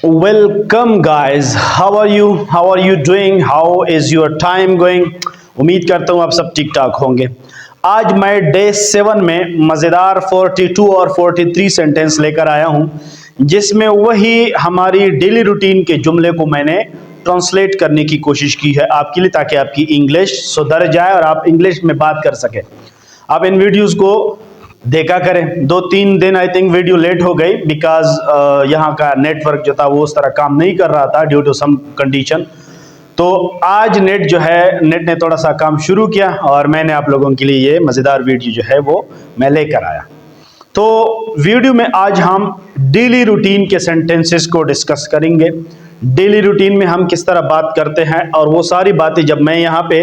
Welcome guys, how are you doing, how is your time going. उम्मीद करता हूँ आप सब ठीक ठाक होंगे। आज मैं डे 7 में मज़ेदार 42 और 43 सेंटेंस लेकर आया हूँ, जिसमें वही हमारी डेली रूटीन के जुमले को मैंने ट्रांसलेट करने की कोशिश की है आपके लिए, ताकि आपकी इंग्लिश सुधर जाए और आप इंग्लिश में बात कर सकें। आप इन वीडियोस को देखा करें। 2-3 दिन आई थिंक वीडियो लेट हो गई, बिकॉज यहाँ का नेटवर्क जो था वो उस तरह काम नहीं कर रहा था ड्यू टू सम कंडीशन। तो आज नेट ने थोड़ा सा काम शुरू किया और मैंने आप लोगों के लिए ये मज़ेदार वीडियो जो है वो मैं लेकर आया। तो वीडियो में आज हम डेली रूटीन के सेंटेंसेस को डिस्कस करेंगे। डेली रूटीन में हम किस तरह बात करते हैं, और वो सारी बातें जब मैं यहाँ पे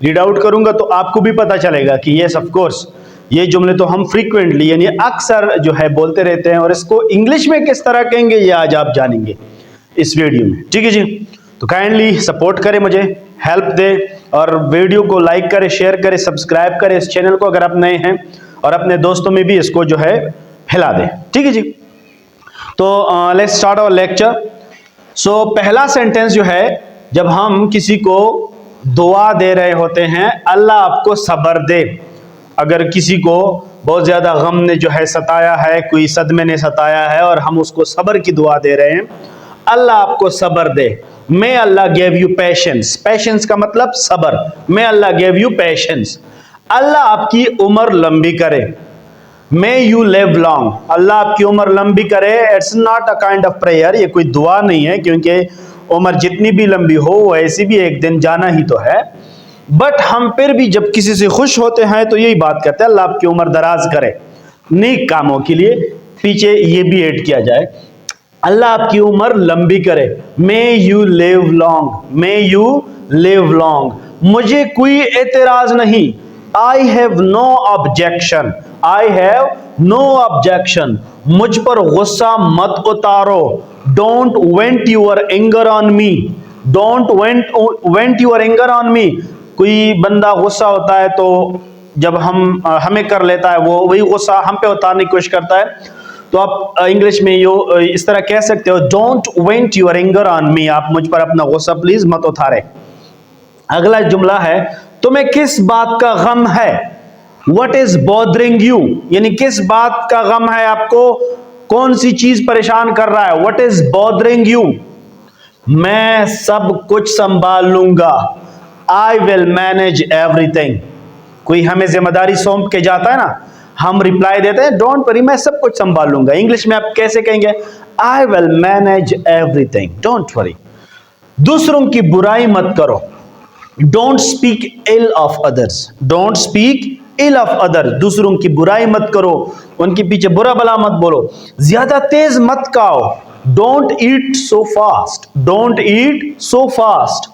रीड आउट करूँगा तो आपको भी पता चलेगा कि येस ऑफ कोर्स ये जुमले तो हम फ्रीक्वेंटली यानी अक्सर जो है बोलते रहते हैं, और इसको इंग्लिश में किस तरह कहेंगे ये आज आप जानेंगे इस वीडियो में। ठीक है जी, तो काइंडली सपोर्ट करें, मुझे हेल्प दे और वीडियो को लाइक करें, शेयर करें, सब्सक्राइब करें इस चैनल को अगर आप नए हैं, और अपने दोस्तों में भी इसको जो है फैला दें। ठीक है जी, तो लेट्स स्टार्ट आवर लेक्चर। सो पहला सेंटेंस जो है, जब हम किसी को दुआ दे रहे होते हैं, अल्लाह आपको सब्र दे। अगर किसी को बहुत ज्यादा गम ने जो है सताया है, कोई सदमे ने सताया है और हम उसको सब्र की दुआ दे रहे हैं, अल्लाह आपको सब्र दे। May Allah give you patience. Patience का मतलब सब्र। May Allah give you patience. Allah आपकी उम्र लंबी करे। May you live long. Allah आपकी उम्र लंबी करे। It's not a kind of prayer, ये कोई दुआ नहीं है, क्योंकि उम्र जितनी भी लंबी हो वो ऐसी भी एक दिन जाना ही तो है। बट हम फिर भी जब किसी से खुश होते हैं तो यही बात करते हैं, अल्लाह आपकी उम्र दराज करे नेक कामों के लिए। पीछे ये भी ऐड किया जाए, अल्लाह आपकी उम्र लंबी करे। May you live long. May you live long. मुझे कोई एतराज नहीं। I have no objection. I have no objection. मुझ पर गुस्सा मत उतारो। Don't vent your anger on me. Don't vent your anger on me. कोई बंदा गुस्सा होता है तो जब हमें कर लेता है, वो वही गुस्सा हम पे उतारने की कोशिश करता है, तो आप इंग्लिश में यो इस तरह कह सकते हो, don't vent your anger on me. आप मुझ पर अपना गुस्सा प्लीज मत उतारे। अगला जुमला है, तुम्हें किस बात का गम है। व्हाट इज बॉदरिंग यू, यानी किस बात का गम है आपको, कौन सी चीज परेशान कर रहा है। What is bothering you. मैं सब कुछ संभाल लूंगा। आई विल मैनेज एवरीथिंग। कोई हमें जिम्मेदारी सौंप के जाता है ना, हम रिप्लाई देते हैं डोंट वरी, मैं सब कुछ संभाल लूंगा। इंग्लिश में आप कैसे कहेंगे, I will manage everything, don't worry. दूसरों की बुराई मत करो। Don't speak ill of others. Don't speak ill of others. दूसरों की बुराई मत करो, उनके पीछे बुरा भला मत बोलो। ज्यादा तेज मत खाओ। Don't eat so fast. Don't eat so fast.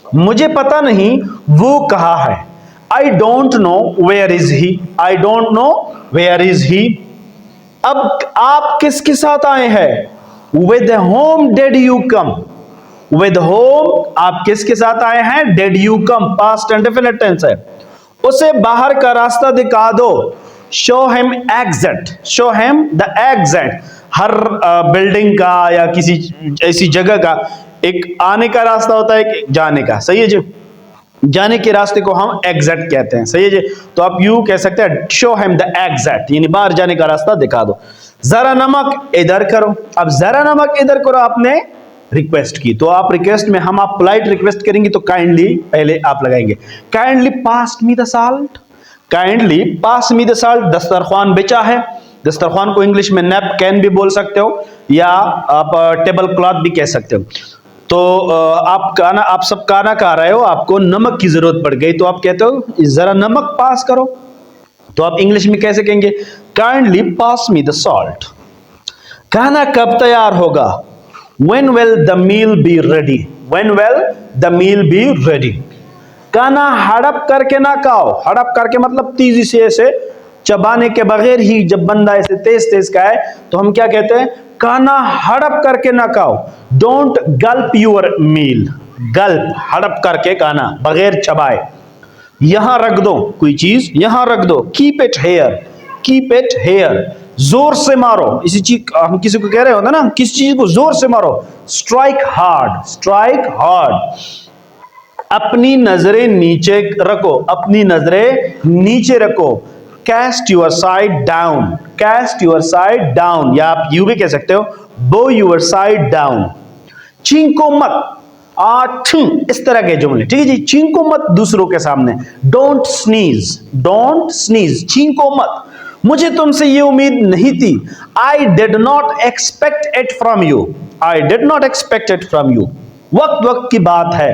मुझे पता नहीं वो कहाँ है। I don't know where is he. I don't know where is he. अब आप किसके साथ आए हैं। With whom did you come. With whom आप किसके साथ आए हैं, did you come past and definite tense है। उसे बाहर का रास्ता दिखा दो। Show him exit. Show him the exit. Her building का या किसी ऐसी जगह का एक आने का रास्ता होता है, एक जाने का। सही है जी, जाने के रास्ते को हम एग्जिट कहते हैं। सही है जी, तो आप यू कह सकते हैं, शो हिम द एग्जिट, यानी बाहर जाने का रास्ता दिखा दो। जरा नमक इधर करो। अब जरा नमक इधर करो आपने रिक्वेस्ट की, तो आप रिक्वेस्ट में हम आप पोलाइट रिक्वेस्ट करेंगे तो काइंडली पहले आप लगाएंगे, kindly pass me the salt. Kindly pass me the salt. दस्तरखान बिछा है। दस्तरखान को इंग्लिश में नैपकिन भी बोल सकते हो, या आप टेबल क्लॉथ भी कह सकते हो। तो आप सब खाना खा रहे हो, आपको नमक की जरूरत पड़ गई, तो आप कहते हो जरा नमक पास करो। तो आप इंग्लिश में कैसे कहेंगे, kindly pass me the salt. खाना कब तैयार होगा। When will the meal be ready. When will the meal be ready. खाना हड़प करके ना खाओ। हड़प करके मतलब तेजी से ऐसे चबाने के बगैर ही, जब बंदा ऐसे तेज तेज खाए तो हम क्या कहते हैं, खाना हड़प करके ना खाओ। डोंट गल्प यूर मील। गल्प हड़प करके खाना बगैर चबाए। यहां रख दो कोई चीज, यहां रख दो। Keep it here. Keep it here. जोर से मारो। इसी चीज हम किसी को कह रहे होते ना, किस चीज को जोर से मारो, स्ट्राइक हार्ड, स्ट्राइक हार्ड। अपनी नजरें नीचे रखो, अपनी नजरें नीचे रखो। Cast your side down, cast your side down, या आप यू भी कह सकते हो, बो योर साइड डाउन। चींको मत, इस तरह के जुमले, ठीक है जी। चींको मत दूसरों के सामने। डोंट स्नीज, डोंट स्नीज, चींको मत। मुझे तुमसे ये उम्मीद नहीं थी। आई did not expect it from you, I did not expect it from you. वक्त वक्त की बात है।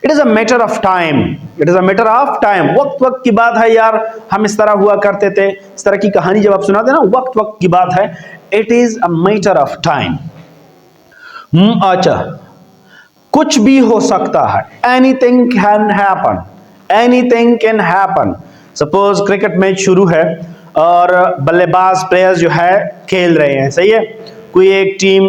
It is a matter of time, it is a matter of time. वक्त वक्त की बात है यार, हम इस तरह हुआ करते थे, इस तरह की कहानी जब आप सुनाते ना, वक्त वक्त की बात है। It is a matter of time. अच्छा, कुछ भी हो सकता है, anything can happen, anything can happen. Suppose cricket match शुरू है और बल्लेबाज प्लेयर्स जो है खेल रहे हैं, सही है। कोई एक टीम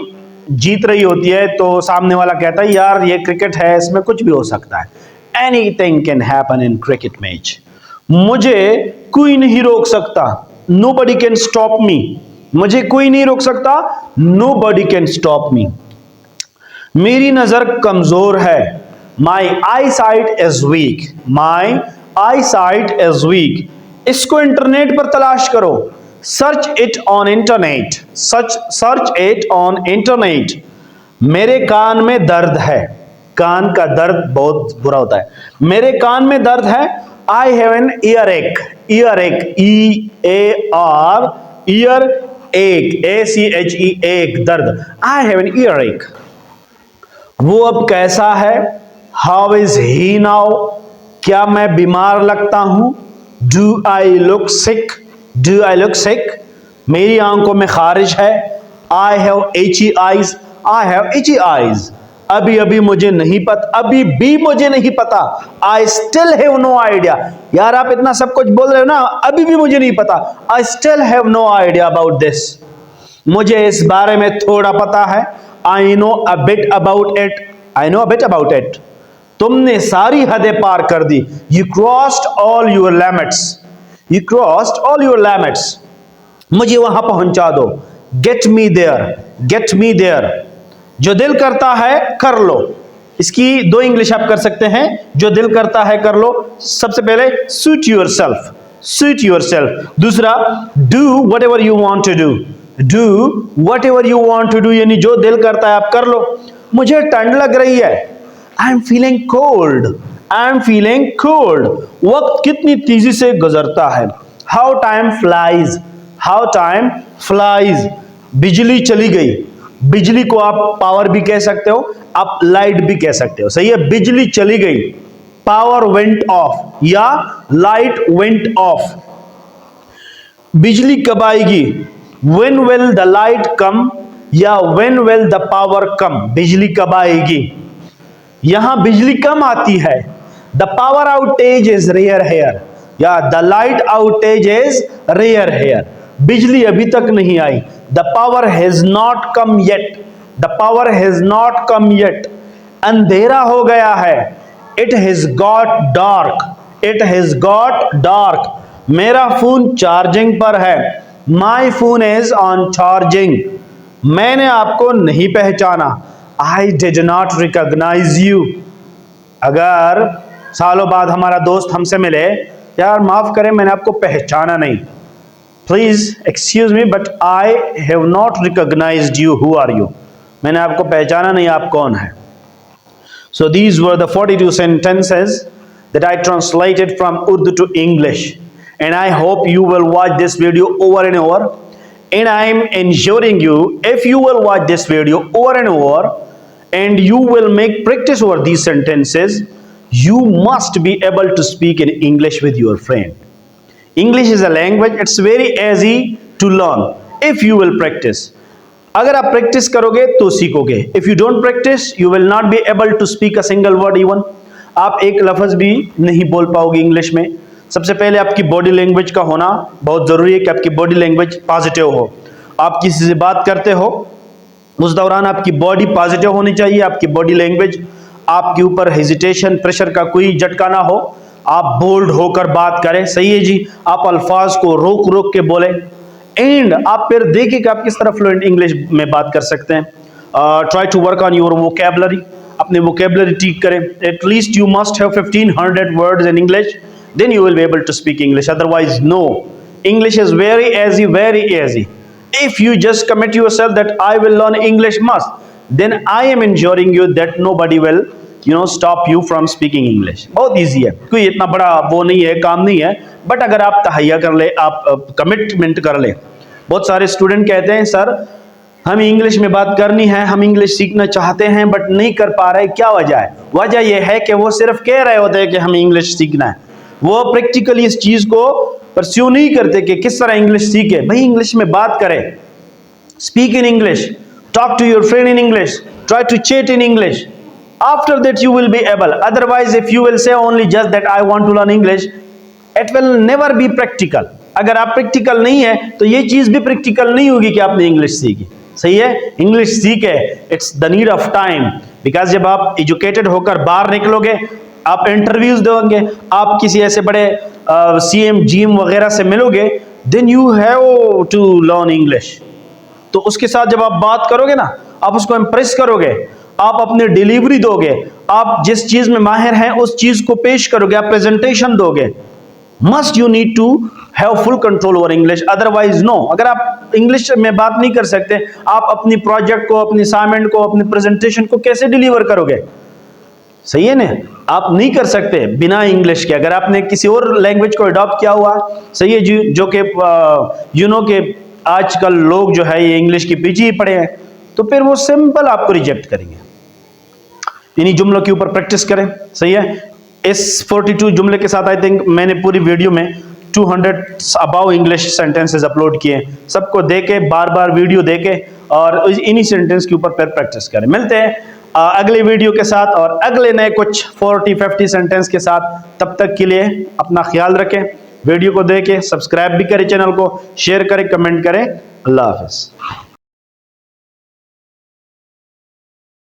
जीत रही होती है तो सामने वाला कहता है यार ये क्रिकेट है, इसमें कुछ भी हो सकता है। Anything can happen in cricket match. मुझे कोई नहीं रोक सकता, नोबडी कैन स्टॉप मी। मुझे कोई नहीं रोक सकता, नोबडी कैन स्टॉप मी। मेरी नजर कमजोर है, my eye sight is weak, my eye sight is weak. इसको इंटरनेट पर तलाश करो, search it on internet, search it on internet. मेरे कान में दर्द है, कान का दर्द बहुत बुरा होता है। मेरे कान में दर्द है, आई हैव एन ईयर एक, ईयर एक, ई ए आर, ईयर एक, ए सी एच ई, एक, दर्द। आई हैव एन ईयर एक। वो अब कैसा है, हाउ इज ही नाउ, क्या मैं बीमार लगता हूं, do I look sick, do I look sick. मेरी आंखों में खारिश है, I have achy eyes, I have achy eyes. अभी अभी मुझे नहीं पता, अभी भी मुझे नहीं पता, I still have no idea. यार आप इतना सब कुछ बोल रहे हो ना, अभी भी मुझे नहीं पता, I still have no idea about this. मुझे इस बारे में थोड़ा पता है, I know a bit about it, I know a bit about it. तुमने सारी हदें पार कर दी, you crossed all your limits, you crossed all your limits. मुझे वहां पहुंचा दो, get me there, get me there. जो दिल करता है कर लो। इसकी दो इंग्लिश आप कर सकते हैं, जो दिल करता है कर लो। सबसे पहले suit yourself, suit yourself. दूसरा do whatever you want to do, do whatever you want to do, यानी जो दिल करता है आप कर लो। मुझे ठंड लग रही है, I am feeling cold, I am feeling cold. वक्त कितनी तेजी से गुजरता है, how time flies, how time flies. बिजली चली गई, बिजली को आप पावर भी कह सकते हो, आप लाइट भी कह सकते हो, सही है। बिजली चली गई, पावर वेंट ऑफ या लाइट वेंट ऑफ। बिजली कब आएगी, when will the light come या when will the power come. बिजली कब आएगी, यहां बिजली कम आती है, the power outage is rare here या the light outage is rare here. बिजली अभी तक नहीं आई, the power has not come yet, the power has not come yet. अंधेरा हो गया है, it has got dark, it has got dark. मेरा फोन चार्जिंग पर है, my phone is on charging. मैंने आपको नहीं पहचाना, I did not recognise you. अगर सालों बाद हमारा दोस्त हमसे मिले, यार माफ करें मैंने आपको पहचाना नहीं, please excuse me but I have not recognised you, who are you. मैंने आपको पहचाना नहीं, आप कौन है। So these were the 42 sentences that I translated from Urdu to English, and I hope you will watch this video over and over, and I am ensuring you, if you will watch this video over and over and you will make practice over these sentences, you must be able to speak in English with your friend. English is a language, it's very easy to learn if you will practice. अगर आप practice करोगे तो सीखोगे, if you don't practise you will not be able to speak a single word even. आप एक लफ्ज भी नहीं बोल पाओगे इंग्लिश में। सबसे पहले आपकी बॉडी लैंग्वेज का होना बहुत जरूरी है कि आपकी बॉडी लैंग्वेज पॉजिटिव हो। आप किसी से बात करते हो उस दौरान आपकी बॉडी पॉजिटिव होनी चाहिए, आपकी बॉडी लैंग्वेज, आपके ऊपर हेजिटेशन प्रेशर का कोई झटका ना हो, आप बोल्ड होकर बात करें, सही है जी। आप अल्फाज को रोक रोक के बोले, एंड आप फिर देखिए कि आप किस तरह फ्लुएंट इंग्लिश में बात कर सकते हैं। Try to work on your vocabulary, अपने वोकेबलरी ठीक करें. At least you must have 1500 words in English, then you will be able to speak English. Otherwise no. English is very easy, very easy. If you just commit yourself that I will learn English must, then I am ensuring you that nobody will stop you from speaking English. बहुत easy है, कोई इतना बड़ा वो नहीं है, काम नहीं है. बट अगर आप तहैया कर ले, आप कमिटमेंट कर ले. बहुत सारे स्टूडेंट कहते हैं सर हमें इंग्लिश में बात करनी है, हम इंग्लिश सीखना चाहते हैं बट नहीं कर पा रहे. क्या वजह है? वजह यह है कि वो सिर्फ कह रहे होते हैं कि हमें इंग्लिश सीखना है, वो प्रैक्टिकली इस चीज को परस्यू नहीं करते कि किस तरह इंग्लिश सीखे. भाई इंग्लिश में बात करें, speak in English, talk to your friend in English, try to chat in English. After that you will be able. Otherwise if you will say only just that I want to learn English, it will never be practical. अगर आप practical नहीं है तो ये चीज भी practical नहीं होगी कि आपने इंग्लिश सीखी. सही है, इंग्लिश सीखे, it's the need of time. Because जब आप एजुकेटेड होकर बाहर निकलोगे, आप इंटरव्यूज दोगे, आप किसी ऐसे बड़े CM GM वगैरह से मिलोगे, then you have to learn English. तो उसके साथ जब आप बात करोगे ना, आप उसको इम्प्रेस करोगे, आप अपनी डिलीवरी दोगे, आप जिस चीज में माहिर हैं उस चीज को पेश करोगे, आप प्रेजेंटेशन दोगे. Must you need to have full control over English. Otherwise no. अगर आप इंग्लिश में बात नहीं कर सकते, आप अपनी प्रोजेक्ट को, अपनी असाइनमेंट को, अपनी प्रेजेंटेशन को कैसे डिलीवर करोगे? सही है ना, आप नहीं कर सकते बिना इंग्लिश के. अगर आपने किसी और लैंग्वेज को अडॉप्ट किया हुआ, सही है जी, जो कि के आजकल लोग जो है ये इंग्लिश के पीछे ही पड़े हैं, तो फिर वो सिंपल आपको रिजेक्ट करेंगे. इन्हीं जुमलों के ऊपर प्रैक्टिस करें. सही है, इस 42 जुमले के साथ आई थिंक मैंने पूरी वीडियो में 200 अबाउ इंग्लिश सेंटेंसेस अपलोड किए. सबको देके, बार बार वीडियो देके, और इन्हीं सेंटेंस के ऊपर फिर प्रैक्टिस करें. मिलते हैं अगले वीडियो के साथ और अगले नए कुछ 40-50 सेंटेंस के साथ. तब तक के लिए अपना ख्याल रखें. वीडियो को देखें, सब्सक्राइब भी करें, चैनल को शेयर करें, कमेंट करें. अल्लाह हाफ़िज़.